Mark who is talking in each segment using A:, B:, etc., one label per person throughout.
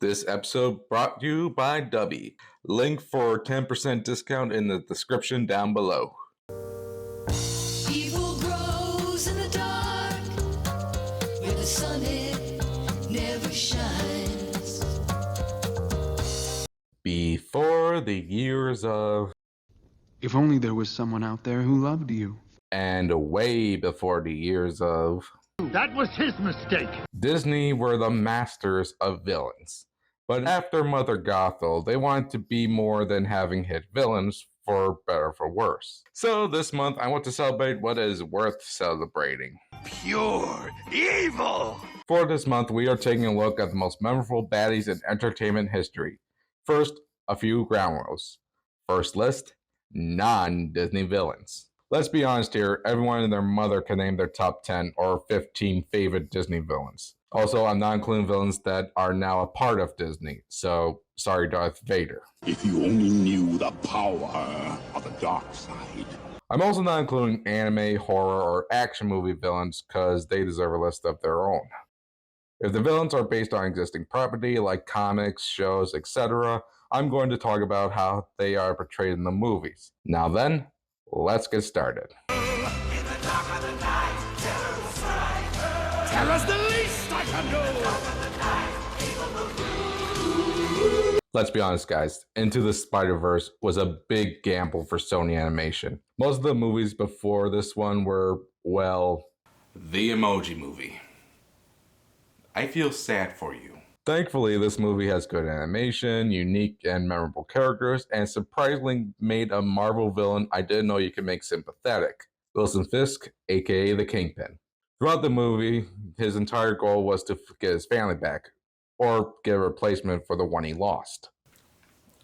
A: This episode brought to you by Dubby. Link for 10% discount in the description down below.
B: Evil grows in the dark, where the sun it never shines.
A: Before the years of...
C: If only there was someone out there who loved you.
A: And way before the years of...
D: That was his mistake.
A: Disney were the masters of villains. But after Mother Gothel, they wanted to be more than having hit villains, for better or for worse. So this month, I want to celebrate what is worth celebrating.
D: Pure evil!
A: For this month, we are taking a look at the most memorable baddies in entertainment history. First, a few ground rules. First list, non-Disney villains. Let's be honest here, everyone and their mother can name their top 10 or 15 favorite Disney villains. Also, I'm not including villains that are now a part of Disney, so sorry Darth Vader.
E: If you only knew the power of the dark side.
A: I'm also not including anime, horror, or action movie villains because they deserve a list of their own. If the villains are based on existing property like comics, shows, etc., I'm going to talk about how they are portrayed in the movies. Now then, let's get started.
D: Tell us the least I can do!
A: Let's be honest, guys. Into the Spider-Verse was a big gamble for Sony Animation. Most of the movies before this one were, well, the Emoji Movie. I feel sad for you. Thankfully, this movie has good animation, unique and memorable characters, and surprisingly made a Marvel villain I didn't know you could make sympathetic. Wilson Fisk, aka the Kingpin. Throughout the movie, his entire goal was to get his family back, or get a replacement for the one he lost.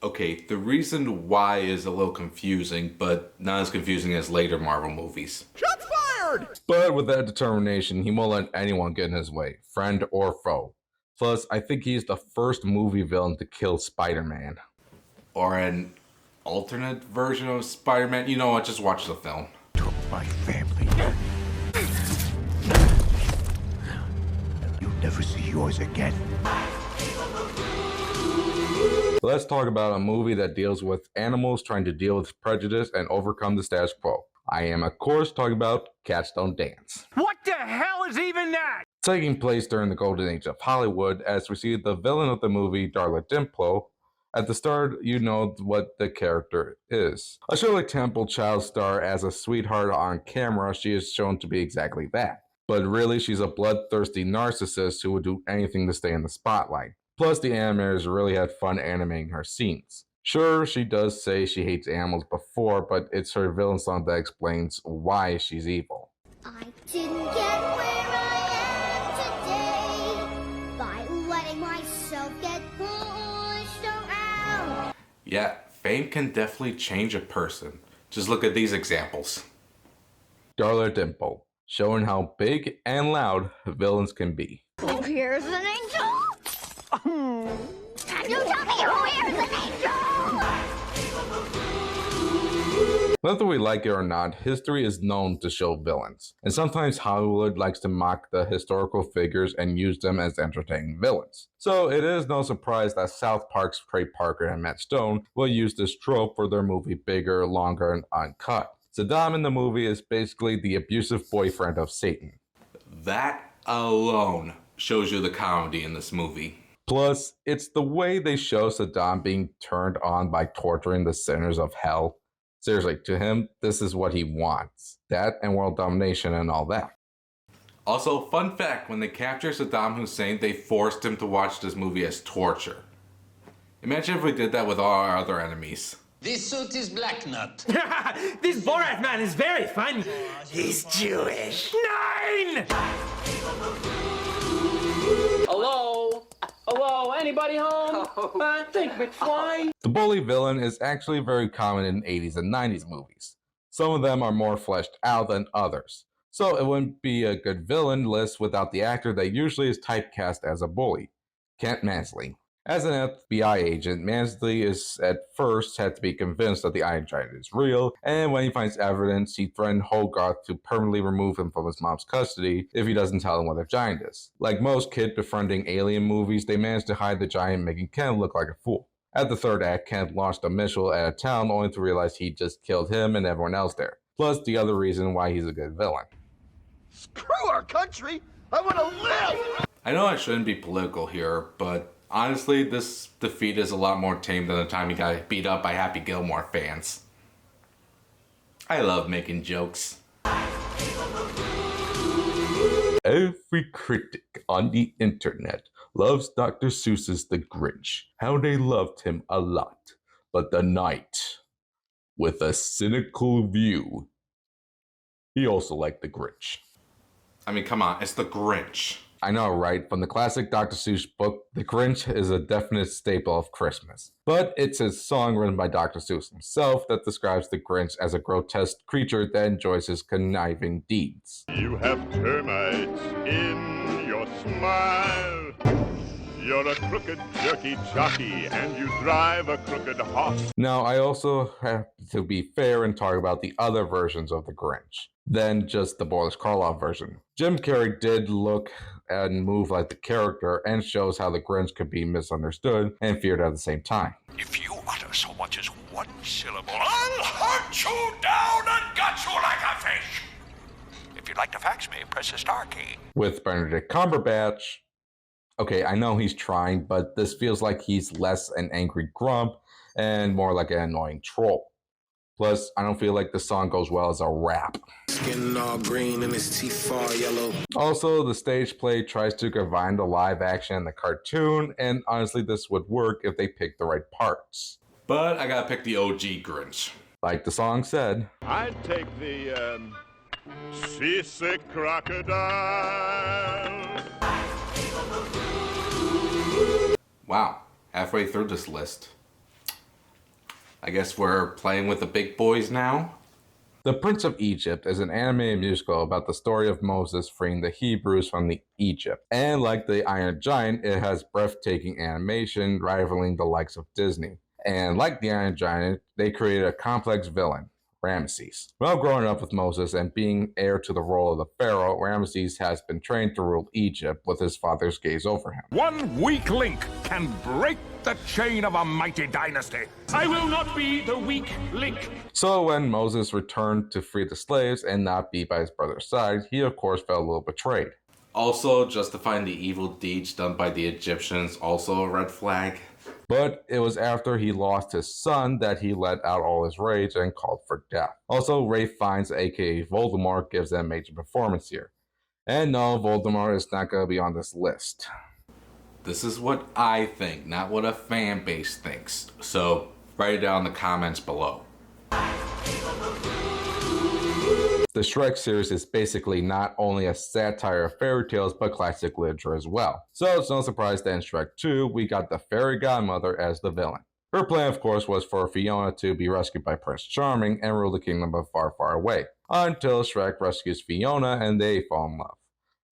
A: Okay, the reason why is a little confusing, but not as confusing as later Marvel movies.
D: Shots fired!
A: But with that determination, he won't let anyone get in his way, friend or foe. Plus, I think he's the first movie villain to kill Spider-Man. Or an alternate version of Spider-Man. You know what, just watch the film.
E: Took my family. You'll never see yours again.
A: Let's talk about a movie that deals with animals trying to deal with prejudice and overcome the status quo. I am, of course, talking about Cats Don't Dance.
D: What the hell is even that?
A: Taking place during the golden age of Hollywood, as we see the villain of the movie, Darla Dimple. At the start, you know what the character is. A Shirley Temple child star as a sweetheart on camera, she is shown to be exactly that. But really, she's a bloodthirsty narcissist who would do anything to stay in the spotlight. Plus, the animators really had fun animating her scenes. Sure, she does say she hates animals before, but it's her villain song that explains why she's evil.
F: I didn't get where I am today by letting myself get pushed around.
A: Yeah, fame can definitely change a person. Just look at these examples. Darla Dimple, showing how big and loud villains can be.
F: Oh, here's an angel. Can you tell me who here's an angel?
A: Whether we like it or not, history is known to show villains. And sometimes Hollywood likes to mock the historical figures and use them as entertaining villains. So it is no surprise that South Park's Trey Parker and Matt Stone will use this trope for their movie Bigger, Longer, and Uncut. Saddam in the movie is basically the abusive boyfriend of Satan. That alone shows you the comedy in this movie. Plus, it's the way they show Saddam being turned on by torturing the sinners of hell. Seriously, to him, this is what he wants. That and world domination and all that. Also, fun fact, when they captured Saddam Hussein, they forced him to watch this movie as torture. Imagine if we did that with all our other enemies.
G: This suit is Black Nut.
D: This Borat man is very funny. He's Jewish. 9!
H: Hello? Hello? Anybody home? I think McFly.
A: The bully villain is actually very common in 80s and 90s movies. Some of them are more fleshed out than others. So it wouldn't be a good villain list without the actor that usually is typecast as a bully, Kent Mansley. As an FBI agent, Mansley is at first had to be convinced that the Iron Giant is real, and when he finds evidence, he threatened Hogarth to permanently remove him from his mom's custody if he doesn't tell him what the giant is. Like most kid befriending alien movies, they managed to hide the giant, making Ken look like a fool. At the third act, Ken launched a missile at a town only to realize he just killed him and everyone else there. Plus the other reason why he's a good villain.
I: Screw our country! I want to live!
A: I know I shouldn't be political here, but honestly, this defeat is a lot more tame than the time he got beat up by Happy Gilmore fans. I love making jokes. Every critic on the internet loves Dr. Seuss's The Grinch. How they loved him a lot. But the knight, with a cynical view, he also liked The Grinch. I mean, come on, it's The Grinch. I know, right? From the classic Dr. Seuss book, The Grinch is a definite staple of Christmas. But it's a song written by Dr. Seuss himself that describes the Grinch as a grotesque creature that enjoys his conniving deeds.
E: You have termites in your smile. You're a crooked, jerky jockey, and you drive a crooked horse.
A: Now, I also have to be fair and talk about the other versions of the Grinch than just the Boris Karloff version. Jim Carrey did look and move like the character and shows how the Grinch could be misunderstood and feared at the same time.
E: If you utter so much as one syllable, I'll hunt you down and gut you like a fish. If you'd like to fax me, press the star key.
A: With Benedict Cumberbatch, okay, I know he's trying, but this feels like he's less an angry grump and more like an annoying troll. Plus, I don't feel like the song goes well as a rap.
J: Skin all green and his teeth all yellow.
A: Also, the stage play tries to combine the live action and the cartoon, and honestly, this would work if they picked the right parts. But I gotta pick the OG Grinch. Like the song said,
E: I'd take the, seasick crocodile.
A: Wow, halfway through this list. I guess we're playing with the big boys now? The Prince of Egypt is an animated musical about the story of Moses freeing the Hebrews from Egypt. And like the Iron Giant, it has breathtaking animation rivaling the likes of Disney. And like the Iron Giant, they created a complex villain, Ramesses. While growing up with Moses and being heir to the role of the pharaoh, Ramesses has been trained to rule Egypt with his father's gaze over him.
E: One weak link can break the chain of a mighty dynasty.
D: I will not be the weak link.
A: So when Moses returned to free the slaves and not be by his brother's side, he of course felt a little betrayed. Also, justifying the evil deeds done by the Egyptians, also a red flag. But it was after he lost his son that he let out all his rage and called for death. Also, Ralph Fiennes, aka Voldemort, gives them a major performance here. And no, Voldemort is not going to be on this list. This is what I think, not what a fan base thinks. So, write it down in the comments below. The Shrek series is basically not only a satire of fairy tales, but classic literature as well. So it's no surprise that in Shrek 2, we got the fairy godmother as the villain. Her plan, of course, was for Fiona to be rescued by Prince Charming and rule the kingdom of far, far away, until Shrek rescues Fiona and they fall in love.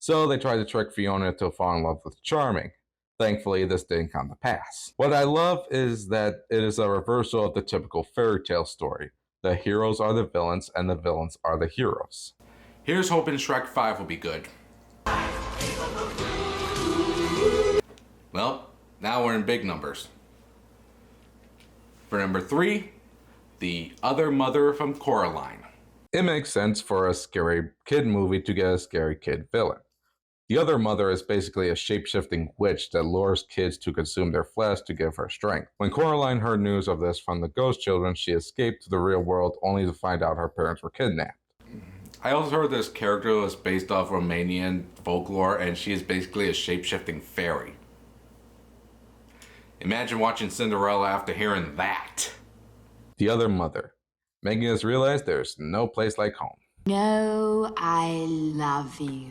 A: So they tried to trick Fiona to fall in love with Charming. Thankfully, this didn't come to pass. What I love is that it is a reversal of the typical fairy tale story. The heroes are the villains, and the villains are the heroes. Here's hoping Shrek 5 will be good. Well, now we're in big numbers. For number 3, The Other Mother from Coraline. It makes sense for a scary kid movie to get a scary kid villain. The Other Mother is basically a shape-shifting witch that lures kids to consume their flesh to give her strength. When Coraline heard news of this from the ghost children, she escaped to the real world only to find out her parents were kidnapped. I also heard this character was based off Romanian folklore and she is basically a shape-shifting fairy. Imagine watching Cinderella after hearing that. The Other Mother, making us realize there's no place like home.
K: No, I love you.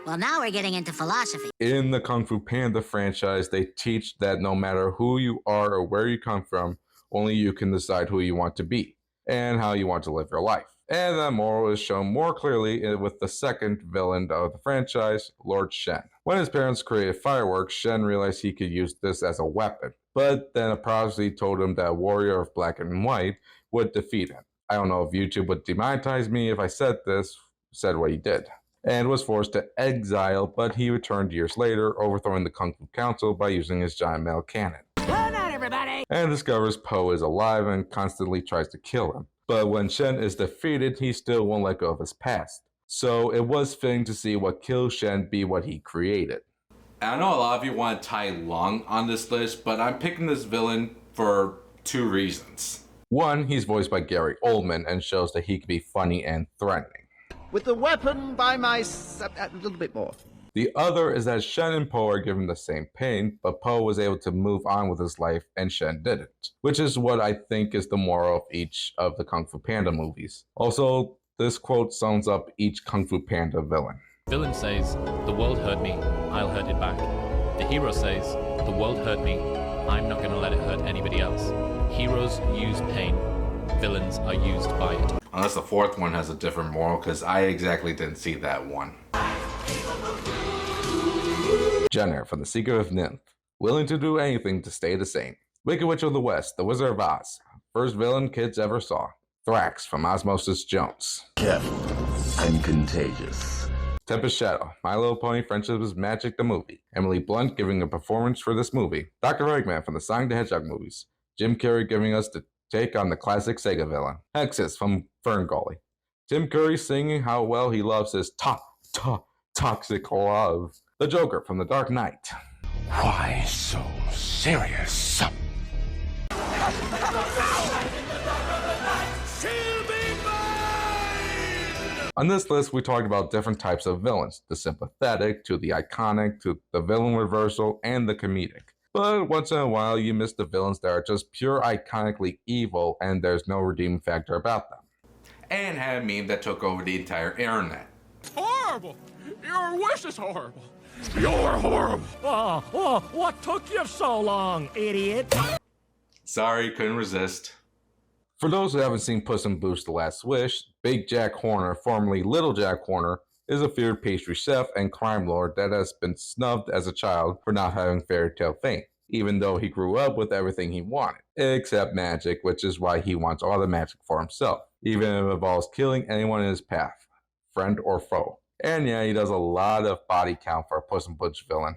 L: Well, now we're getting into philosophy.
A: In the Kung Fu Panda franchise, they teach that no matter who you are or where you come from, only you can decide who you want to be and how you want to live your life. And that moral is shown more clearly with the second villain of the franchise, Lord Shen. When his parents created fireworks, Shen realized he could use this as a weapon, but then a prophecy told him that a warrior of black and white would defeat him. I don't know if YouTube would demonetize me if I said what he did, and was forced to exile, but he returned years later, overthrowing the Kung Fu Council by using his giant metal cannon.
H: Hold on, everybody!
A: And discovers Po is alive and constantly tries to kill him. But when Shen is defeated, he still won't let go of his past. So it was fitting to see what killed Shen be what he created. I know a lot of you want Tai Lung on this list, but I'm picking this villain for 2 reasons. One, he's voiced by Gary Oldman and shows that he can be funny and threatening.
I: With the weapon by my a little bit more.
A: The other is that Shen and Po are given the same pain, but Po was able to move on with his life and Shen didn't, which is what I think is the moral of each of the Kung Fu Panda movies. Also, this quote sums up each Kung Fu Panda villain.
M: Villain says, "The world hurt me, I'll hurt it back." The hero says, "The world hurt me, I'm not going to let it hurt anybody else." Heroes use pain, villains are used by it.
A: Unless the 4th one has a different moral, because I exactly didn't see that one. Jenner from The Secret of Nymph, willing to do anything to stay the same. Wicked Witch of the West, The Wizard of Oz, first villain kids ever saw. Thrax from Osmosis Jones.
N: Careful and contagious.
A: Tempest Shadow, My Little Pony Friendship is Magic the movie. Emily Blunt giving a performance for this movie. Dr. Eggman from the Sonic the Hedgehog movies. Jim Carrey giving us the take on the classic Sega villain. Hexus from Ferngully. Tim Curry singing how well he loves his toxic love. The Joker from The Dark Knight.
N: Why so serious?
A: On this list, we talked about different types of villains, the sympathetic, to the iconic, to the villain reversal, and the comedic. But once in a while, you miss the villains that are just pure iconically evil and there's no redeeming factor about them. And had a meme that took over the entire internet.
O: It's horrible! Your wish is horrible! You're horrible!
D: Oh, what took you so long, idiot?
A: Sorry, couldn't resist. For those who haven't seen Puss in Boots: The Last Wish, Big Jack Horner, formerly Little Jack Horner, is a feared pastry chef and crime lord that has been snubbed as a child for not having fairy tale fame, even though he grew up with everything he wanted, except magic, which is why he wants all the magic for himself, even if it involves killing anyone in his path, friend or foe. And yeah, he does a lot of body count for a Puss in Boots villain.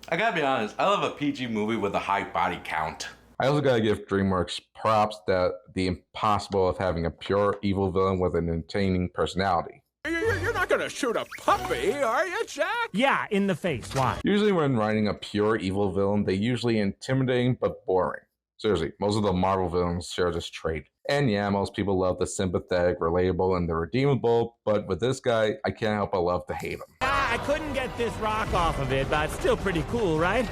A: I gotta be honest, I love a PG movie with a high body count. I also gotta give DreamWorks props that the impossible of having a pure evil villain with an entertaining personality.
O: You're not gonna shoot a puppy, are you, Jack?
D: Yeah, in the face. Why?
A: Usually when writing a pure evil villain, they're usually intimidating but boring. Seriously, most of the Marvel villains share this trait. And yeah, most people love the sympathetic, relatable, and the redeemable, but with this guy, I can't help but love to hate him.
D: I couldn't get this rock off of it, but it's still pretty cool, right?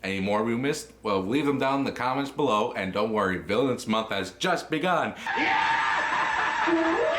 A: Any more we missed? Well, leave them down in the comments below, and don't worry, Villains Month has just begun. Yeah!